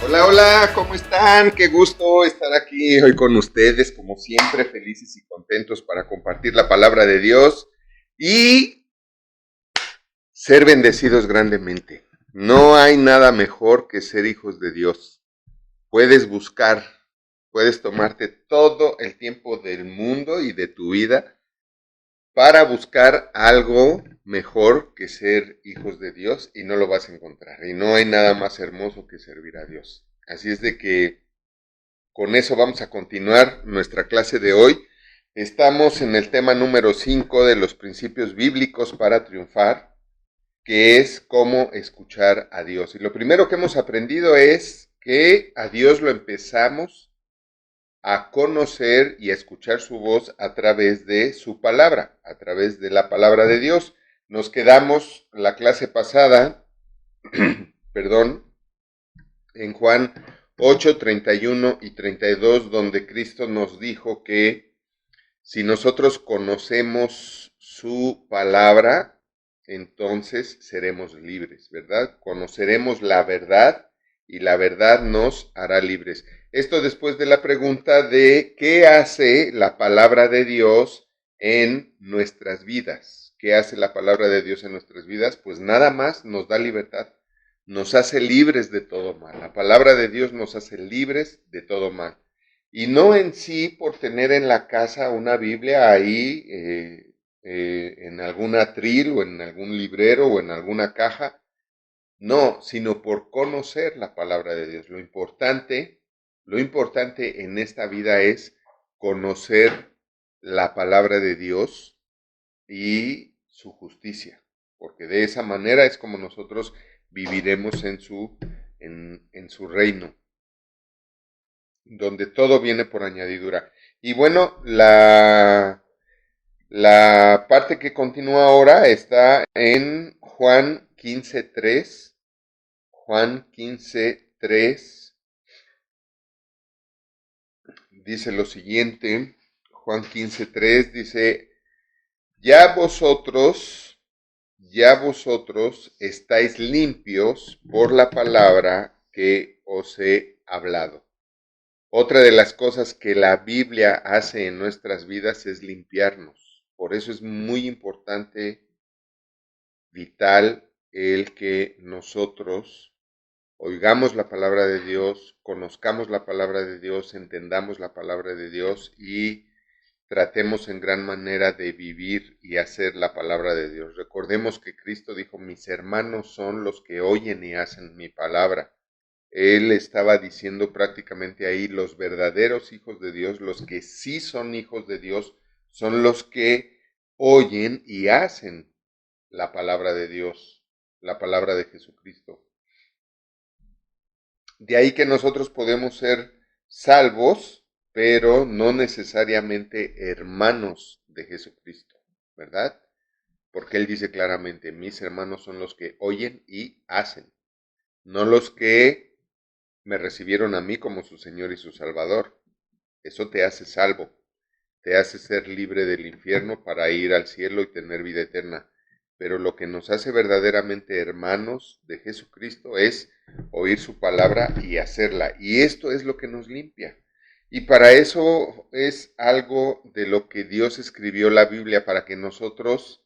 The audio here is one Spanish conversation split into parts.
Hola, hola, ¿cómo están? Qué gusto estar aquí hoy con ustedes, como siempre, felices y contentos para compartir la palabra de Dios y ser bendecidos grandemente. No hay nada mejor que ser hijos de Dios. Puedes buscar, puedes tomarte todo el tiempo del mundo y de tu vida para buscar algo mejor que ser hijos de Dios y no lo vas a encontrar. Y no hay nada más hermoso que servir a Dios. Así es de que con eso vamos a continuar nuestra clase de hoy. Estamos en el tema número 5 de los principios bíblicos para triunfar, que es cómo escuchar a Dios. Y lo primero que hemos aprendido es que a Dios lo empezamos a conocer y a escuchar su voz a través de su palabra, a través de la palabra de Dios. Nos quedamos la clase pasada, perdón, en Juan 8, 31 y 32, donde Cristo nos dijo que si nosotros conocemos su palabra, entonces seremos libres, ¿verdad? Conoceremos la verdad y la verdad nos hará libres. Esto después de la pregunta de qué hace la palabra de Dios en nuestras vidas. ¿Qué hace la palabra de Dios en nuestras vidas? Pues nada más nos da libertad. Nos hace libres de todo mal. La palabra de Dios nos hace libres de todo mal. Y no en sí por tener en la casa una Biblia ahí en algún atril o en algún librero o en alguna caja. No, sino por conocer la palabra de Dios. Lo importante en esta vida es conocer la palabra de Dios y su justicia. Porque de esa manera es como nosotros viviremos en su reino, donde todo viene por añadidura. Y bueno, la parte que continúa ahora está en Juan 15:3. Juan 15:3 dice lo siguiente. Juan 15:3 dice, ya vosotros estáis limpios por la palabra que os he hablado. Otra de las cosas que la Biblia hace en nuestras vidas es limpiarnos. Por eso es muy importante, vital, el que nosotros oigamos la palabra de Dios, conozcamos la palabra de Dios, entendamos la palabra de Dios y tratemos en gran manera de vivir y hacer la palabra de Dios. Recordemos que Cristo dijo, mis hermanos son los que oyen y hacen mi palabra. Él estaba diciendo prácticamente ahí, los verdaderos hijos de Dios, los que sí son hijos de Dios, son los que oyen y hacen la palabra de Dios, la palabra de Jesucristo. De ahí que nosotros podemos ser salvos, pero no necesariamente hermanos de Jesucristo, ¿verdad? Porque Él dice claramente, mis hermanos son los que oyen y hacen, no los que me recibieron a mí como su Señor y su Salvador. Eso te hace salvo, te hace ser libre del infierno para ir al cielo y tener vida eterna. Pero lo que nos hace verdaderamente hermanos de Jesucristo es oír su palabra y hacerla. Y esto es lo que nos limpia. Y para eso es algo de lo que Dios escribió la Biblia, para que nosotros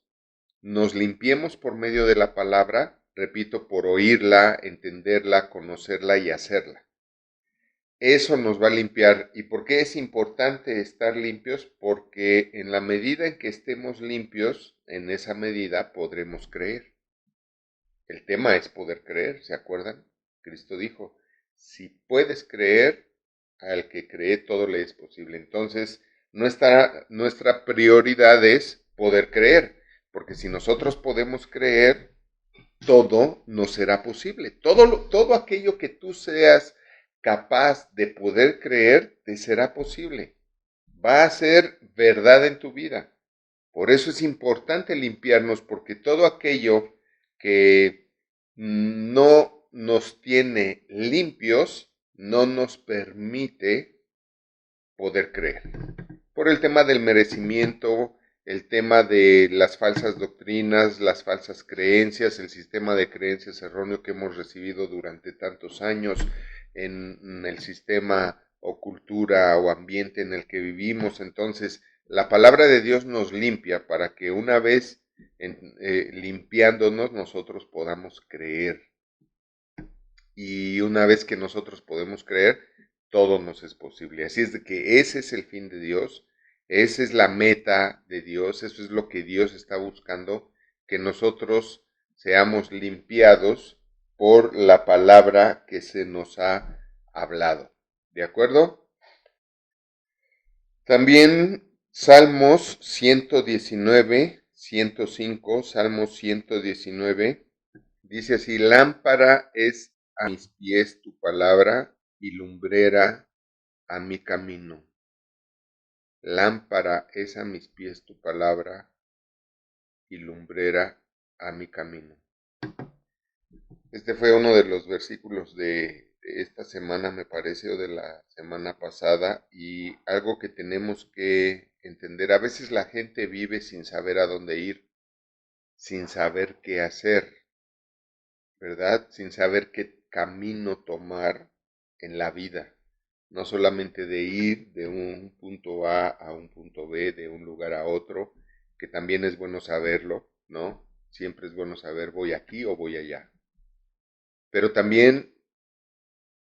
nos limpiemos por medio de la palabra, repito, por oírla, entenderla, conocerla y hacerla. Eso nos va a limpiar. ¿Y por qué es importante estar limpios? Porque en la medida en que estemos limpios, en esa medida podremos creer. El tema es poder creer, ¿se acuerdan? Cristo dijo, si puedes creer, al que cree todo le es posible. Entonces, nuestra prioridad es poder creer, porque si nosotros podemos creer, todo nos será posible. Todo aquello que tú seas capaz de poder creer, te será posible. Va a ser verdad en tu vida. Por eso es importante limpiarnos, porque todo aquello que no nos tiene limpios, no nos permite poder creer. Por el tema del merecimiento, el tema de las falsas doctrinas, las falsas creencias, el sistema de creencias erróneo que hemos recibido durante tantos años, en el sistema o cultura o ambiente en el que vivimos. Entonces, la palabra de Dios nos limpia para que una vez limpiándonos nosotros podamos creer. Y una vez que nosotros podemos creer, todo nos es posible. Así es de que ese es el fin de Dios, esa es la meta de Dios, eso es lo que Dios está buscando, que nosotros seamos limpiados por la palabra que se nos ha hablado. ¿De acuerdo? También Salmos 119, 105, Salmos 119, dice así: lámpara es a mis pies tu palabra y lumbrera a mi camino. Lámpara es a mis pies tu palabra y lumbrera a mi camino. Este fue uno de los versículos de esta semana, me parece, o de la semana pasada, y algo que tenemos que entender. A veces la gente vive sin saber a dónde ir, sin saber qué hacer, ¿verdad? Sin saber qué camino tomar en la vida. No solamente de ir de un punto A un punto B, de un lugar a otro, que también es bueno saberlo, ¿no? Siempre es bueno saber voy aquí o voy allá. Pero también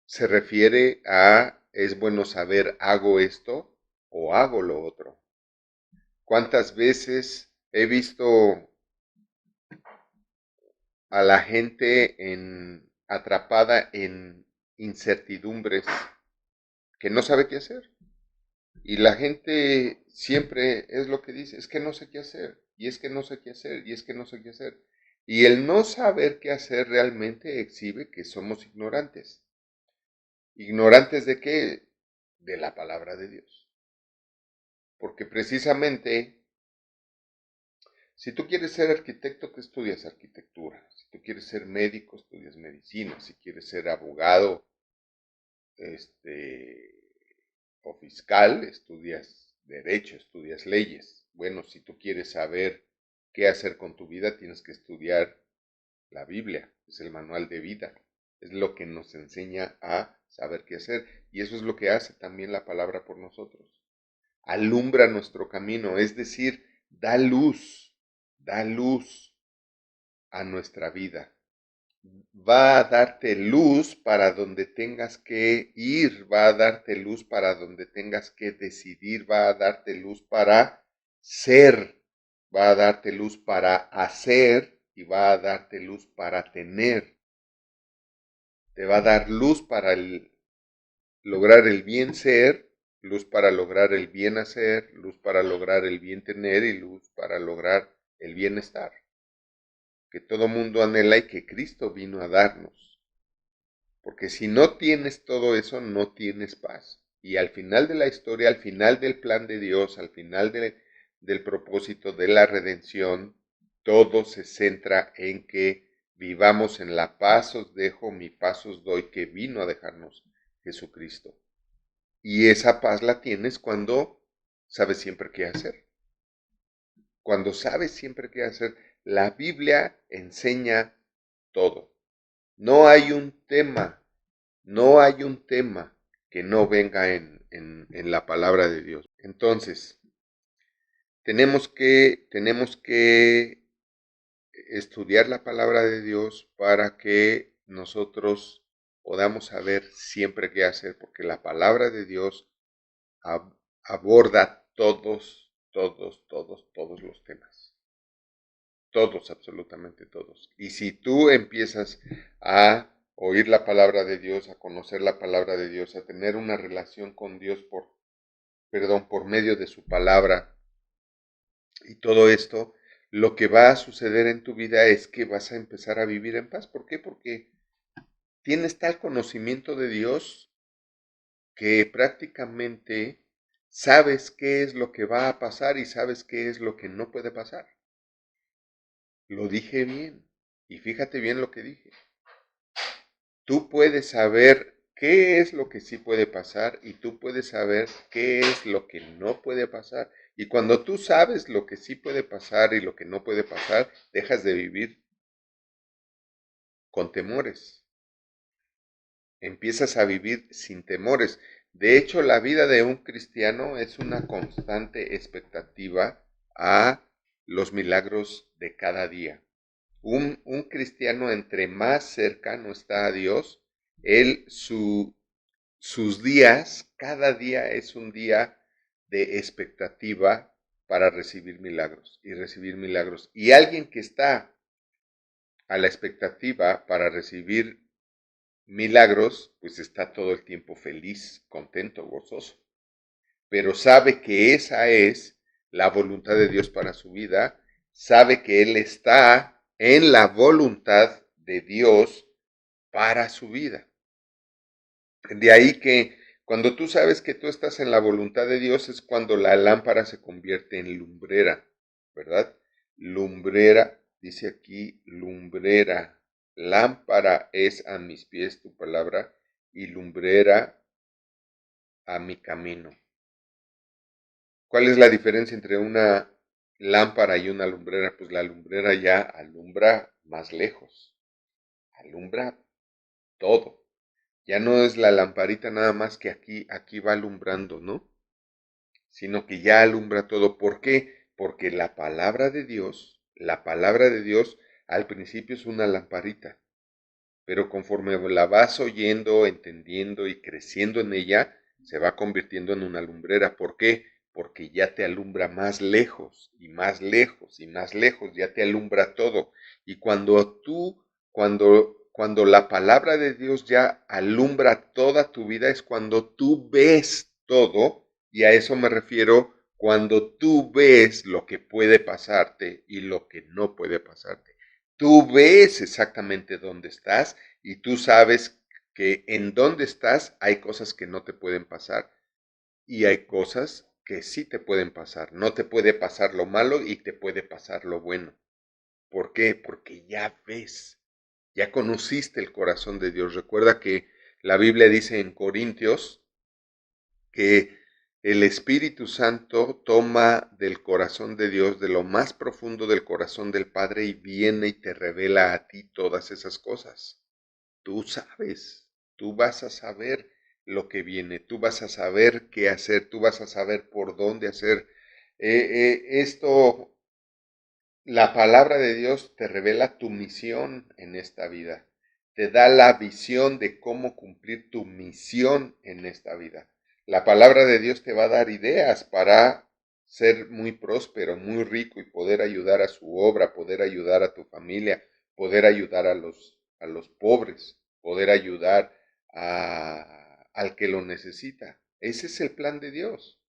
se refiere a es bueno saber hago esto o hago lo otro. ¿Cuántas veces he visto a la gente atrapada en incertidumbres que no sabe qué hacer? Y la gente siempre es lo que dice, es que no sé qué hacer, y es que no sé qué hacer, y es que no sé qué hacer. Y el no saber qué hacer realmente exhibe que somos ignorantes. ¿Ignorantes de qué? De la palabra de Dios. Porque precisamente, si tú quieres ser arquitecto, ¿qué estudias? Arquitectura. Si tú quieres ser médico, estudias medicina. Si quieres ser abogado, o fiscal, estudias derecho, estudias leyes. Bueno, si tú quieres saber qué hacer con tu vida, tienes que estudiar la Biblia, es el manual de vida, es lo que nos enseña a saber qué hacer. Y eso es lo que hace también la palabra por nosotros. Alumbra nuestro camino, es decir, da luz a nuestra vida. Va a darte luz para donde tengas que ir, va a darte luz para donde tengas que decidir, va a darte luz para ser, va a darte luz para hacer y va a darte luz para tener. Te va a dar luz para lograr el bien ser, luz para lograr el bien hacer, luz para lograr el bien tener y luz para lograr el bienestar que todo mundo anhela y que Cristo vino a darnos. Porque si no tienes todo eso, no tienes paz. Y al final de la historia, al final del plan de Dios, al final del propósito de la redención, todo se centra en que vivamos en la paz os dejo, mi paz os doy, que vino a dejarnos Jesucristo. Y esa paz la tienes cuando sabes siempre qué hacer. Cuando sabes siempre qué hacer, la Biblia enseña todo. No hay un tema, no hay un tema que no venga en la palabra de Dios. Entonces, tenemos que estudiar la palabra de Dios para que nosotros podamos saber siempre qué hacer, porque la palabra de Dios aborda todos los temas. Todos, absolutamente todos. Y si tú empiezas a oír la palabra de Dios, a conocer la palabra de Dios, a tener una relación con Dios por medio de su palabra y todo esto, lo que va a suceder en tu vida es que vas a empezar a vivir en paz. ¿Por qué? Porque tienes tal conocimiento de Dios que prácticamente sabes qué es lo que va a pasar y sabes qué es lo que no puede pasar. Lo dije bien. Y fíjate bien lo que dije. Tú puedes saber qué es lo que sí puede pasar y tú puedes saber qué es lo que no puede pasar. Y cuando tú sabes lo que sí puede pasar y lo que no puede pasar, dejas de vivir con temores. empiezas a vivir sin temores. De hecho, la vida de un cristiano es una constante expectativa a los milagros de cada día. Un cristiano entre más cercano está a Dios, él, sus días, cada día es un día de expectativa para recibir milagros y recibir milagros. Y alguien que está a la expectativa para recibir milagros, pues está todo el tiempo feliz, contento, gozoso. Pero sabe que esa es la voluntad de Dios para su vida, sabe que Él está en la voluntad de Dios para su vida. De ahí que cuando tú sabes que tú estás en la voluntad de Dios es cuando la lámpara se convierte en lumbrera, ¿verdad? Lumbrera, dice aquí, lumbrera. Lámpara es a mis pies tu palabra y lumbrera a mi camino. ¿Cuál es la diferencia entre una lámpara y una lumbrera? Pues la lumbrera ya alumbra más lejos, alumbra todo. Ya no es la lamparita nada más que aquí va alumbrando, ¿no? Sino que ya alumbra todo. ¿Por qué? Porque la palabra de Dios al principio es una lamparita, pero conforme la vas oyendo, entendiendo y creciendo en ella, se va convirtiendo en una lumbrera. ¿Por qué? Porque ya te alumbra más lejos y más lejos y más lejos, ya te alumbra todo. Y cuando la palabra de Dios ya alumbra toda tu vida, es cuando tú ves todo, y a eso me refiero cuando tú ves lo que puede pasarte y lo que no puede pasarte. Tú ves exactamente dónde estás y tú sabes que en dónde estás hay cosas que no te pueden pasar y hay cosas que sí te pueden pasar. No te puede pasar lo malo y te puede pasar lo bueno. ¿Por qué? Porque ya ves, ya conociste el corazón de Dios. Recuerda que la Biblia dice en Corintios que el Espíritu Santo toma del corazón de Dios, de lo más profundo del corazón del Padre, y viene y te revela a ti todas esas cosas. Tú sabes, tú vas a saber lo que viene, tú vas a saber qué hacer, tú vas a saber por dónde hacer. Esto, la palabra de Dios te revela tu misión en esta vida, te da la visión de cómo cumplir tu misión en esta vida. La palabra de Dios te va a dar ideas para ser muy próspero, muy rico y poder ayudar a su obra, poder ayudar a tu familia, poder ayudar a los pobres, poder ayudar al que lo necesita. Ese es el plan de Dios.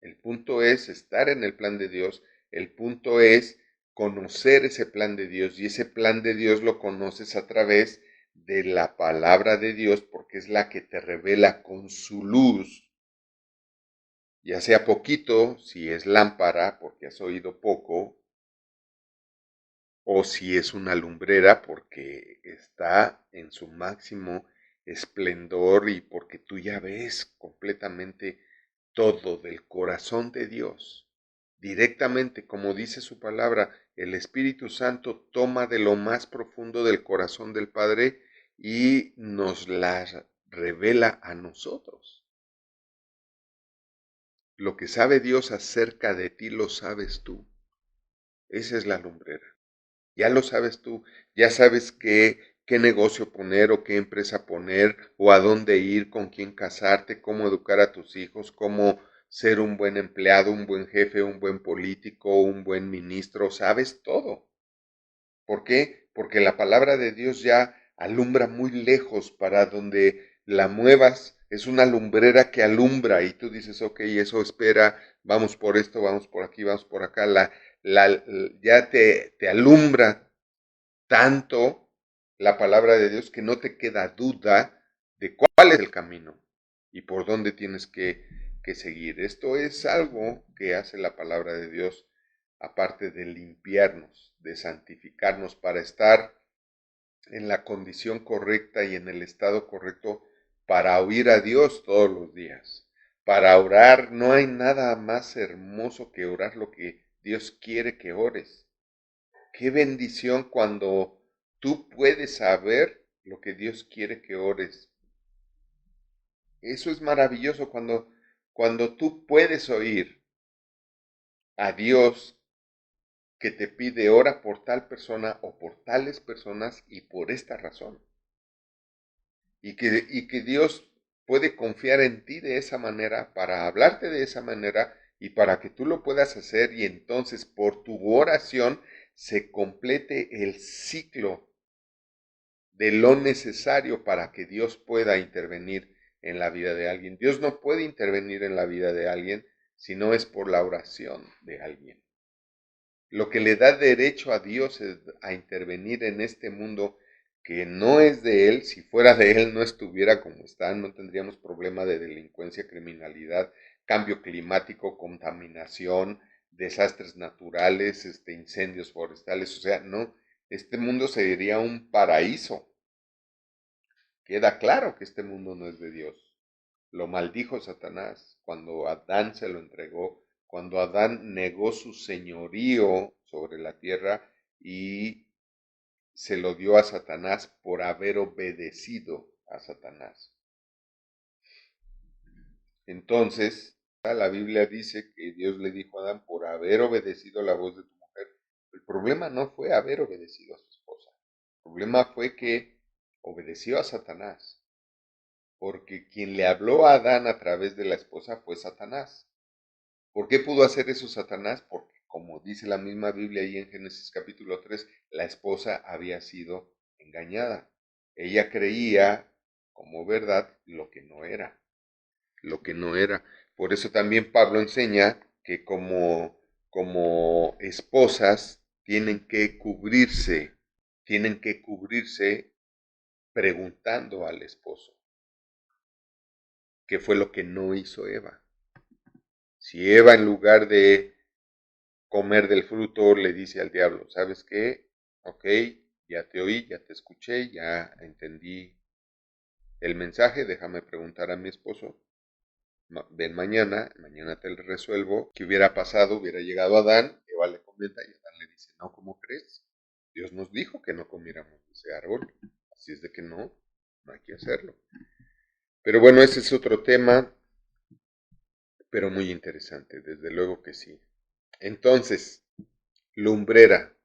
El punto es estar en el plan de Dios, el punto es conocer ese plan de Dios y ese plan de Dios lo conoces a través de la palabra de Dios porque es la que te revela con su luz, ya sea poquito, si es lámpara porque has oído poco, o si es una lumbrera porque está en su máximo esplendor y porque tú ya ves completamente todo del corazón de Dios. Directamente, como dice su palabra, el Espíritu Santo toma de lo más profundo del corazón del Padre y nos la revela a nosotros. Lo que sabe Dios acerca de ti lo sabes tú. Esa es la lumbrera. Ya lo sabes tú, ya sabes qué negocio poner o qué empresa poner o a dónde ir, con quién casarte, cómo educar a tus hijos, cómo ser un buen empleado, un buen jefe, un buen político, un buen ministro, sabes todo. ¿Por qué? Porque la palabra de Dios ya alumbra muy lejos para donde la muevas. Es una lumbrera que alumbra y tú dices, ok, eso espera, vamos por esto, vamos por aquí, vamos por acá. Ya te alumbra tanto la palabra de Dios que no te queda duda de cuál es el camino y por dónde tienes que seguir. Esto es algo que hace la palabra de Dios, aparte de limpiarnos, de santificarnos para estar en la condición correcta y en el estado correcto para oír a Dios todos los días. Para orar, no hay nada más hermoso que orar lo que Dios quiere que ores. Qué bendición cuando tú puedes saber lo que Dios quiere que ores. Eso es maravilloso cuando tú puedes oír a Dios que te pide ora por tal persona o por tales personas y por esta razón. Y que Dios puede confiar en ti de esa manera para hablarte de esa manera y para que tú lo puedas hacer y entonces por tu oración se complete el ciclo de lo necesario para que Dios pueda intervenir en la vida de alguien. Dios no puede intervenir en la vida de alguien si no es por la oración de alguien. Lo que le da derecho a Dios a intervenir en este mundo que no es de Él, si fuera de Él no estuviera como está, no tendríamos problema de delincuencia, criminalidad, cambio climático, contaminación, desastres naturales, incendios forestales, o sea, no, este mundo sería un paraíso. Queda claro que este mundo no es de Dios. Lo maldijo Satanás cuando Adán se lo entregó, cuando Adán negó su señorío sobre la tierra y se lo dio a Satanás por haber obedecido a Satanás. Entonces, la Biblia dice que Dios le dijo a Adán por haber obedecido la voz de tu mujer. El problema no fue haber obedecido a su esposa. El problema fue que obedeció a Satanás. Porque quien le habló a Adán a través de la esposa fue Satanás. ¿Por qué pudo hacer eso Satanás? Porque, como dice la misma Biblia ahí en Génesis capítulo 3, la esposa había sido engañada. Ella creía como verdad lo que no era, lo que no era. Por eso también Pablo enseña que como esposas tienen que cubrirse preguntando al esposo, qué fue lo que no hizo Eva. Si Eva en lugar de comer del fruto le dice al diablo, ¿sabes qué? Ok, ya te oí, ya te escuché, ya entendí el mensaje, déjame preguntar a mi esposo, ven mañana te resuelvo, ¿qué hubiera pasado? Hubiera llegado Adán, Eva le comenta y Adán le dice, no, ¿cómo crees? Dios nos dijo que no comiéramos de ese árbol, así es de que no hay que hacerlo. Pero bueno, ese es otro tema, pero muy interesante, desde luego que sí. Entonces, lumbrera.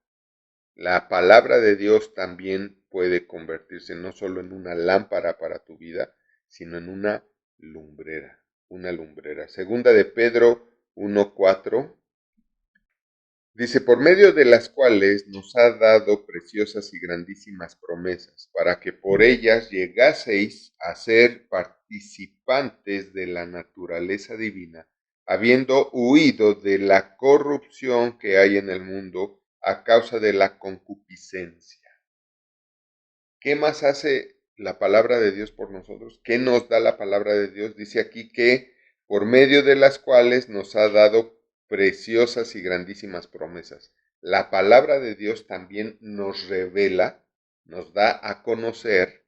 La palabra de Dios también puede convertirse no solo en una lámpara para tu vida, sino en una lumbrera, una lumbrera. Segunda de Pedro 1:4 dice, por medio de las cuales nos ha dado preciosas y grandísimas promesas, para que por ellas llegaseis a ser participantes de la naturaleza divina, habiendo huido de la corrupción que hay en el mundo a causa de la concupiscencia. ¿Qué más hace la palabra de Dios por nosotros? ¿Qué nos da la palabra de Dios? Dice aquí que por medio de las cuales nos ha dado preciosas y grandísimas promesas. La palabra de Dios también nos revela, nos da a conocer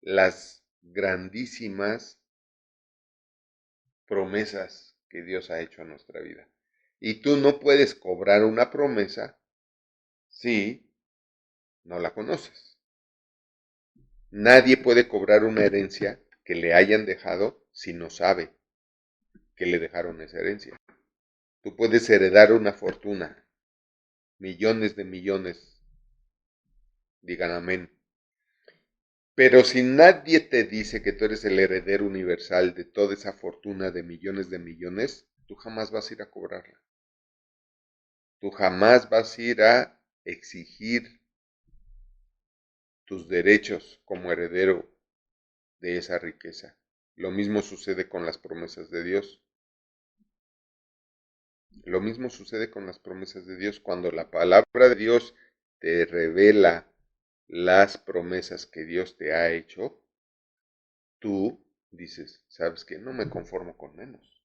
las grandísimas promesas que Dios ha hecho a nuestra vida. Y tú no puedes cobrar una promesa si no la conoces. Nadie puede cobrar una herencia que le hayan dejado si no sabe que le dejaron esa herencia. Tú puedes heredar una fortuna, millones de millones, digan amén. Pero si nadie te dice que tú eres el heredero universal de toda esa fortuna de millones, tú jamás vas a ir a cobrarla. Tú jamás vas a ir a exigir tus derechos como heredero de esa riqueza. Lo mismo sucede con las promesas de Dios. Lo mismo sucede con las promesas de Dios. Cuando la palabra de Dios te revela las promesas que Dios te ha hecho, tú dices, ¿sabes qué? No me conformo con menos.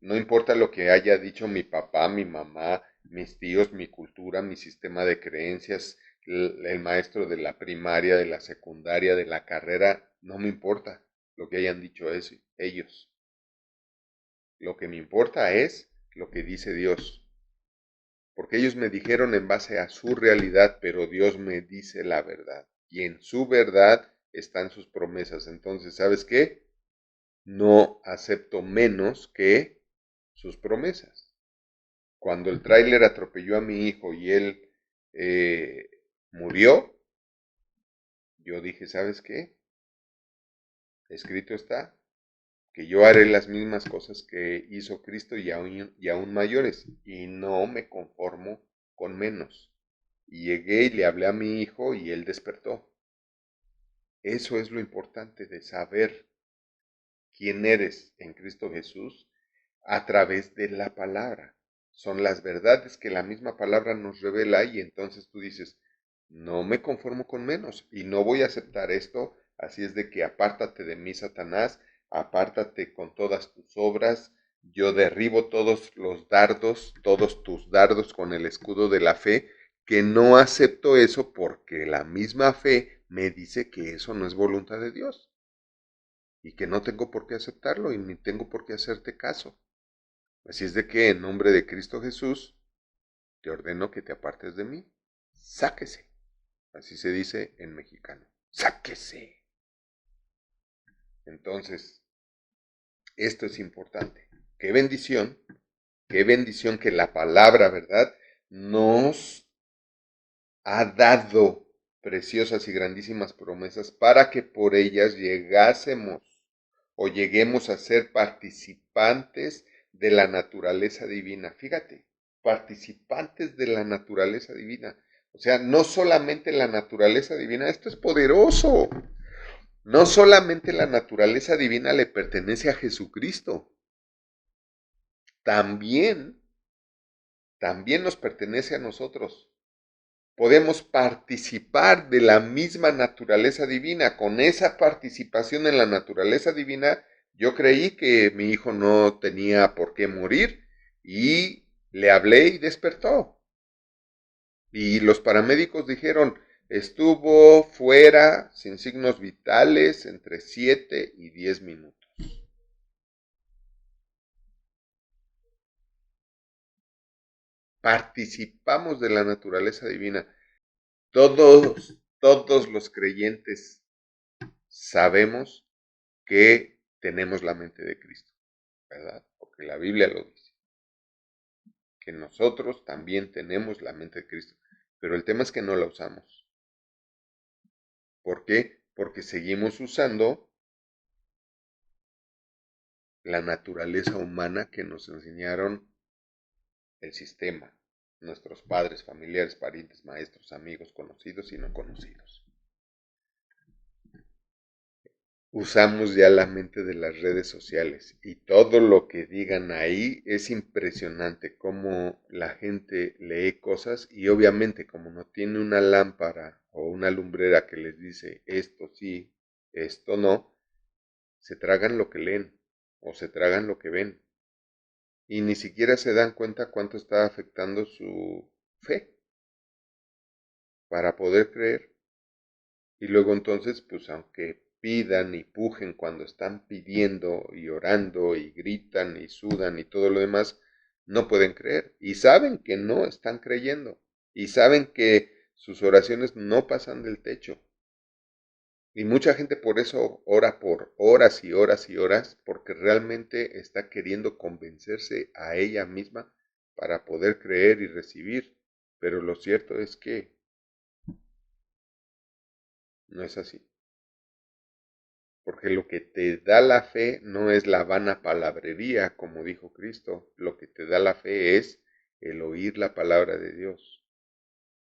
No importa lo que haya dicho mi papá, mi mamá, mis tíos, mi cultura, mi sistema de creencias, el maestro de la primaria, de la secundaria, de la carrera, no me importa lo que hayan dicho ellos. Lo que me importa es lo que dice Dios. Porque ellos me dijeron en base a su realidad, pero Dios me dice la verdad. Y en su verdad están sus promesas. Entonces, ¿sabes qué? No acepto menos que sus promesas. Cuando el tráiler atropelló a mi hijo y él murió, yo dije, ¿sabes qué? Escrito está que yo haré las mismas cosas que hizo Cristo y aún mayores, y no me conformo con menos. Y llegué y le hablé a mi hijo y él despertó. Eso es lo importante de saber quién eres en Cristo Jesús a través de la palabra. Son las verdades que la misma palabra nos revela y entonces tú dices, no me conformo con menos y no voy a aceptar esto, así es de que apártate de mí, Satanás, apártate con todas tus obras, yo derribo todos los dardos, todos tus dardos con el escudo de la fe, que no acepto eso porque la misma fe me dice que eso no es voluntad de Dios y que no tengo por qué aceptarlo y ni tengo por qué hacerte caso. Así es de que en nombre de Cristo Jesús te ordeno que te apartes de mí. Sáquese. Así se dice en mexicano. Sáquese. Entonces, esto es importante. Qué bendición que la palabra, ¿verdad? Nos ha dado preciosas y grandísimas promesas para que por ellas llegásemos o lleguemos a ser participantes de la naturaleza divina. Fíjate, participantes de la naturaleza divina. O sea, no solamente la naturaleza divina, esto es poderoso. No solamente la naturaleza divina le pertenece a Jesucristo, también, también nos pertenece a nosotros. Podemos participar de la misma naturaleza divina. Con esa participación en la naturaleza divina, yo creí que mi hijo no tenía por qué morir y le hablé y despertó. Y los paramédicos dijeron, estuvo fuera sin signos vitales entre 7 y 10 minutos. Participamos de la naturaleza divina. Todos los creyentes sabemos que tenemos la mente de Cristo, ¿verdad? Porque la Biblia lo dice, que nosotros también tenemos la mente de Cristo, pero el tema es que no la usamos. ¿Por qué? Porque seguimos usando la naturaleza humana que nos enseñaron el sistema, nuestros padres, familiares, parientes, maestros, amigos, conocidos y no conocidos. Usamos ya la mente de las redes sociales y todo lo que digan ahí es impresionante cómo la gente lee cosas y obviamente como no tiene una lámpara o una lumbrera que les dice esto sí, esto no, se tragan lo que leen o se tragan lo que ven y ni siquiera se dan cuenta cuánto está afectando su fe para poder creer. Y luego entonces, pues aunque pidan y pujen cuando están pidiendo y orando y gritan y sudan y todo lo demás, no pueden creer. Y saben que no están creyendo. Y saben que sus oraciones no pasan del techo. Y mucha gente por eso ora por horas y horas y horas, porque realmente está queriendo convencerse a ella misma para poder creer y recibir. Pero lo cierto es que no es así. Porque lo que te da la fe no es la vana palabrería, como dijo Cristo. Lo que te da la fe es el oír la palabra de Dios.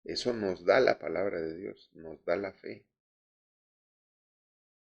Eso nos da la palabra de Dios, nos da la fe.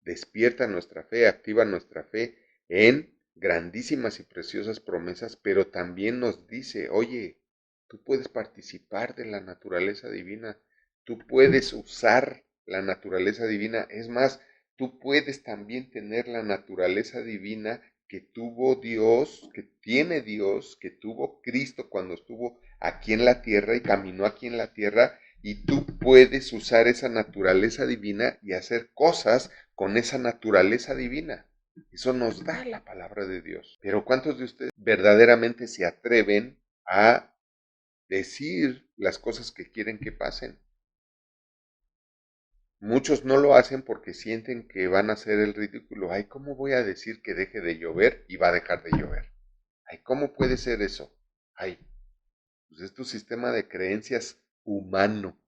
Despierta nuestra fe, activa nuestra fe en grandísimas y preciosas promesas, pero también nos dice, oye, tú puedes participar de la naturaleza divina, tú puedes usar la naturaleza divina, es más, tú puedes también tener la naturaleza divina que tuvo Dios, que tiene Dios, que tuvo Cristo cuando estuvo aquí en la tierra y caminó aquí en la tierra, y tú puedes usar esa naturaleza divina y hacer cosas con esa naturaleza divina. Eso nos da la palabra de Dios. Pero ¿cuántos de ustedes verdaderamente se atreven a decir las cosas que quieren que pasen? Muchos no lo hacen porque sienten que van a hacer el ridículo. Ay, ¿cómo voy a decir que deje de llover y va a dejar de llover? Ay, ¿cómo puede ser eso? Ay, pues es tu sistema de creencias humano,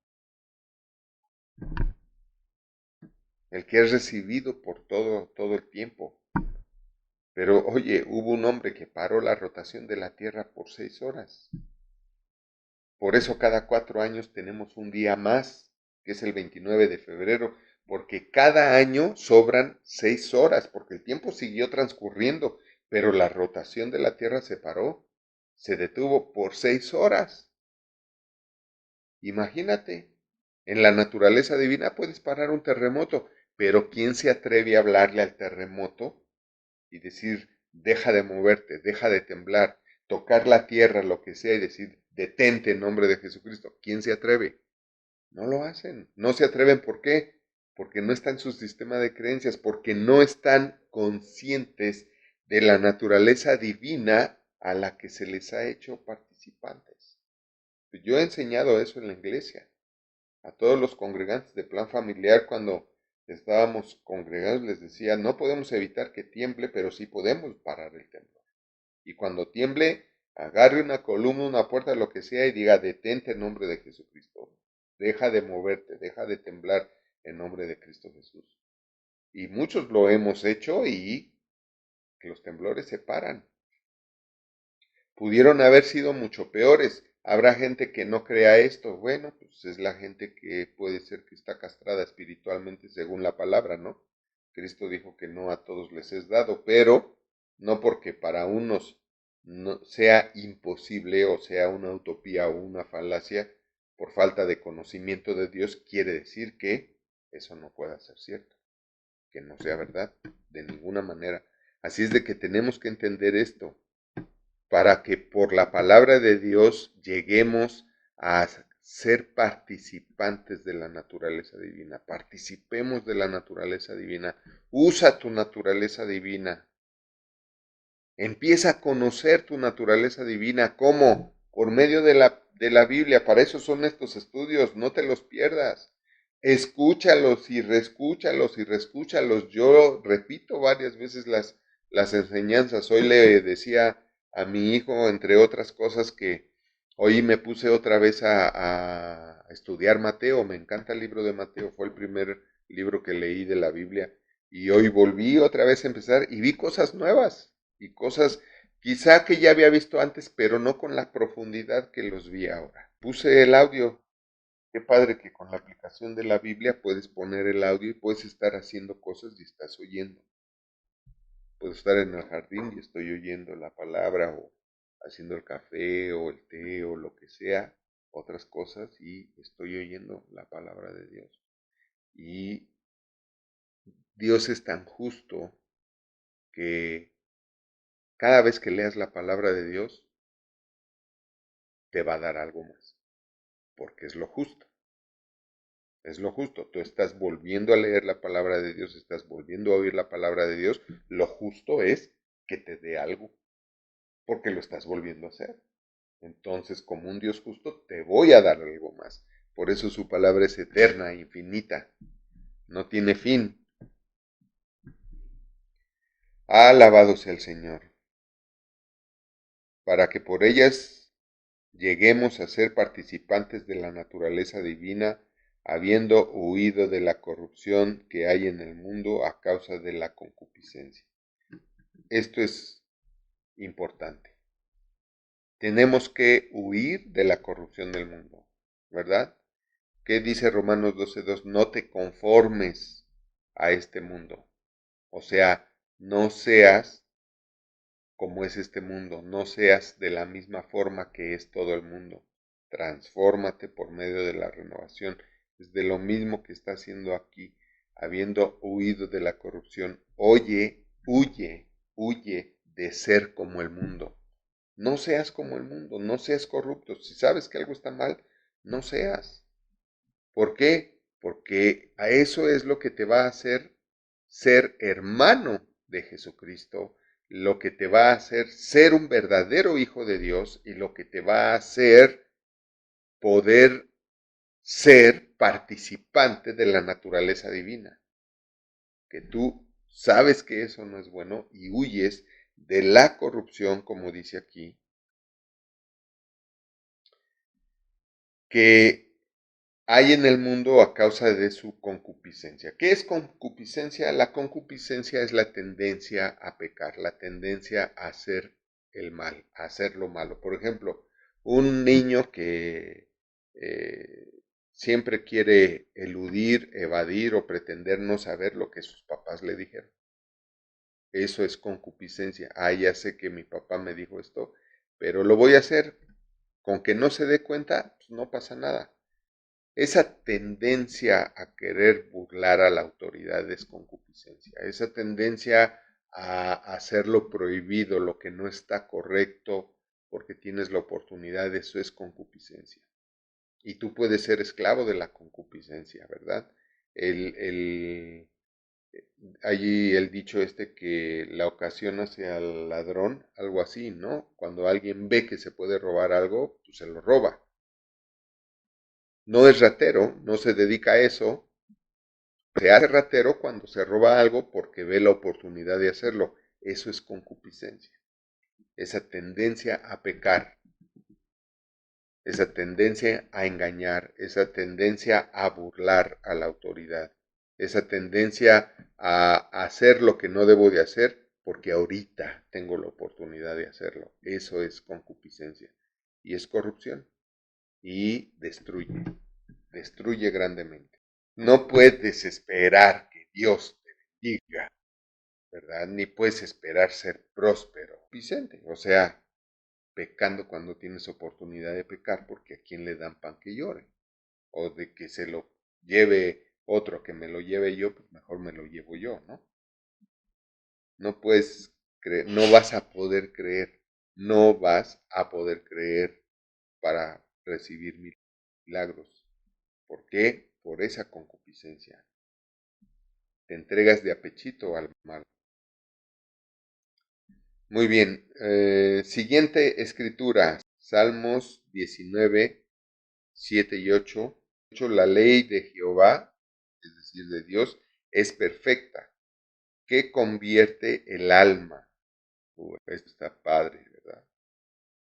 el que es recibido por todo el tiempo. Pero oye, hubo un hombre que paró la rotación de la Tierra por 6 horas. Por eso cada 4 años tenemos un día más, que es el 29 de febrero, porque cada año sobran 6 horas, porque el tiempo siguió transcurriendo, pero la rotación de la Tierra se paró, se detuvo por 6 horas. Imagínate, en la naturaleza divina puedes parar un terremoto, pero ¿quién se atreve a hablarle al terremoto y decir, deja de moverte, deja de temblar, tocar la tierra, lo que sea, y decir, detente en nombre de Jesucristo? ¿Quién se atreve? No lo hacen. No se atreven, ¿por qué? Porque no está en su sistema de creencias, porque no están conscientes de la naturaleza divina a la que se les ha hecho participantes. Yo he enseñado eso en la iglesia. A todos los congregantes de plan familiar, cuando estábamos congregados, les decía, no podemos evitar que tiemble, pero sí podemos parar el temblor. Y cuando tiemble, agarre una columna, una puerta, lo que sea, y diga, detente en nombre de Jesucristo. Deja de moverte, deja de temblar en nombre de Cristo Jesús. Y muchos lo hemos hecho y los temblores se paran. Pudieron haber sido mucho peores. Habrá gente que no crea esto. Bueno, pues es la gente que puede ser que está castrada espiritualmente según la palabra, ¿no? Cristo dijo que no a todos les es dado, pero no porque para unos no sea imposible o sea una utopía o una falacia por falta de conocimiento de Dios, quiere decir que eso no pueda ser cierto, que no sea verdad, de ninguna manera. Así es de que tenemos que entender esto para que por la palabra de Dios lleguemos a ser participantes de la naturaleza divina. Participemos de la naturaleza divina. Usa tu naturaleza divina. Empieza a conocer tu naturaleza divina. ¿Cómo? Por medio de la Biblia. Para eso son estos estudios. No te los pierdas. Escúchalos y reescúchalos. Yo repito varias veces las enseñanzas. Hoy le decía a mi hijo, entre otras cosas, que hoy me puse otra vez a estudiar Mateo. Me encanta el libro de Mateo. Fue el primer libro que leí de la Biblia. Y hoy volví otra vez a empezar y vi cosas nuevas y cosas quizá que ya había visto antes, pero no con la profundidad que los vi ahora. Puse el audio. Qué padre que con la aplicación de la Biblia puedes poner el audio y puedes estar haciendo cosas y estás oyendo. Puedo estar en el jardín y estoy oyendo la palabra o haciendo el café o el té o lo que sea, otras cosas, y estoy oyendo la palabra de Dios. Y Dios es tan justo que cada vez que leas la palabra de Dios te va a dar algo más, porque es lo justo. Es lo justo. Tú estás volviendo a leer la palabra de Dios, estás volviendo a oír la palabra de Dios. Lo justo es que te dé algo, porque lo estás volviendo a hacer. Entonces, como un Dios justo, te voy a dar algo más. Por eso su palabra es eterna, infinita. No tiene fin. Alabado sea el Señor. Para que por ellas lleguemos a ser participantes de la naturaleza divina, habiendo huido de la corrupción que hay en el mundo a causa de la concupiscencia. Esto es importante. Tenemos que huir de la corrupción del mundo, ¿verdad? ¿Qué dice Romanos 12:2? No te conformes a este mundo. O sea, no seas como es este mundo, no seas de la misma forma que es todo el mundo. Transfórmate por medio de la renovación. Es de lo mismo que está haciendo aquí, habiendo huido de la corrupción. Oye, huye de ser como el mundo. No seas como el mundo, no seas corrupto. Si sabes que algo está mal, no seas. ¿Por qué? Porque a eso es lo que te va a hacer ser hermano de Jesucristo, lo que te va a hacer ser un verdadero hijo de Dios y lo que te va a hacer poder ser participante de la naturaleza divina, que tú sabes que eso no es bueno y huyes de la corrupción, como dice aquí, que hay en el mundo a causa de su concupiscencia. ¿Qué es concupiscencia? La concupiscencia es la tendencia a pecar, la tendencia a hacer el mal, a hacer lo malo. Por ejemplo, un niño que siempre quiere eludir, evadir o pretender no saber lo que sus papás le dijeron. Eso es concupiscencia. Ah, ya sé que mi papá me dijo esto, pero lo voy a hacer. Con que no se dé cuenta, pues no pasa nada. Esa tendencia a querer burlar a la autoridad es concupiscencia. Esa tendencia a hacer lo prohibido, lo que no está correcto, porque tienes la oportunidad, eso es concupiscencia. Y tú puedes ser esclavo de la concupiscencia, ¿verdad? El, Allí el dicho que la ocasión hace al ladrón, algo así, ¿no? Cuando alguien ve que se puede robar algo, pues se lo roba. No es ratero, no se dedica a eso, se hace ratero cuando se roba algo porque ve la oportunidad de hacerlo. Eso es concupiscencia. Esa tendencia a pecar, esa tendencia a engañar, esa tendencia a burlar a la autoridad, esa tendencia a hacer lo que no debo de hacer porque ahorita tengo la oportunidad de hacerlo. Eso es concupiscencia y es corrupción y destruye grandemente. No puedes esperar que Dios te bendiga, ¿verdad? Ni puedes esperar ser próspero. Vicente, o sea, pecando cuando tienes oportunidad de pecar, porque a quién le dan pan que llore, o de que se lo lleve otro, que me lo lleve yo, pues mejor me lo llevo yo, ¿no? No puedes creer, no vas a poder creer, no vas a poder creer para recibir milagros. ¿Por qué? Por esa concupiscencia. Te entregas de apechito al mal. Muy bien, siguiente escritura, Salmos 19, 7 y 8. La ley de Jehová, es decir, de Dios, es perfecta, que convierte el alma. Esto está padre, ¿verdad?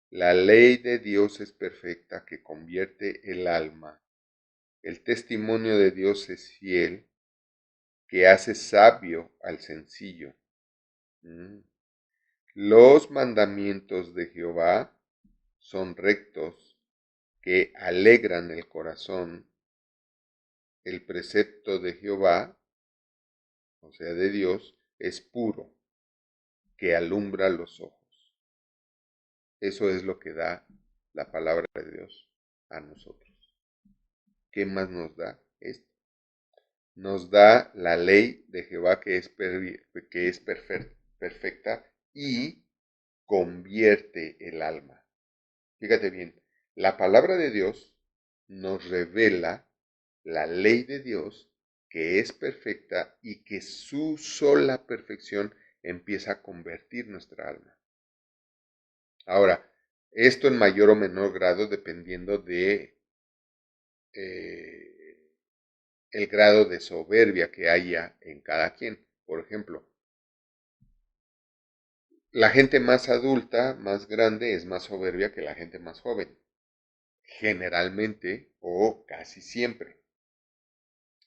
La ley de Dios es perfecta, que convierte el alma. El testimonio de Dios es fiel, que hace sabio al sencillo. Los mandamientos de Jehová son rectos, que alegran el corazón. El precepto de Jehová, o sea, de Dios, es puro, que alumbra los ojos. Eso es lo que da la palabra de Dios a nosotros. ¿Qué más nos da esto? Nos da la ley de Jehová que es perfecta y convierte el alma. Fíjate bien, la palabra de Dios nos revela la ley de Dios que es perfecta y que su sola perfección empieza a convertir nuestra alma. Ahora, esto en mayor o menor grado dependiendo de el grado de soberbia que haya en cada quien. Por ejemplo, la gente más adulta, más grande, es más soberbia que la gente más joven. Generalmente o casi siempre.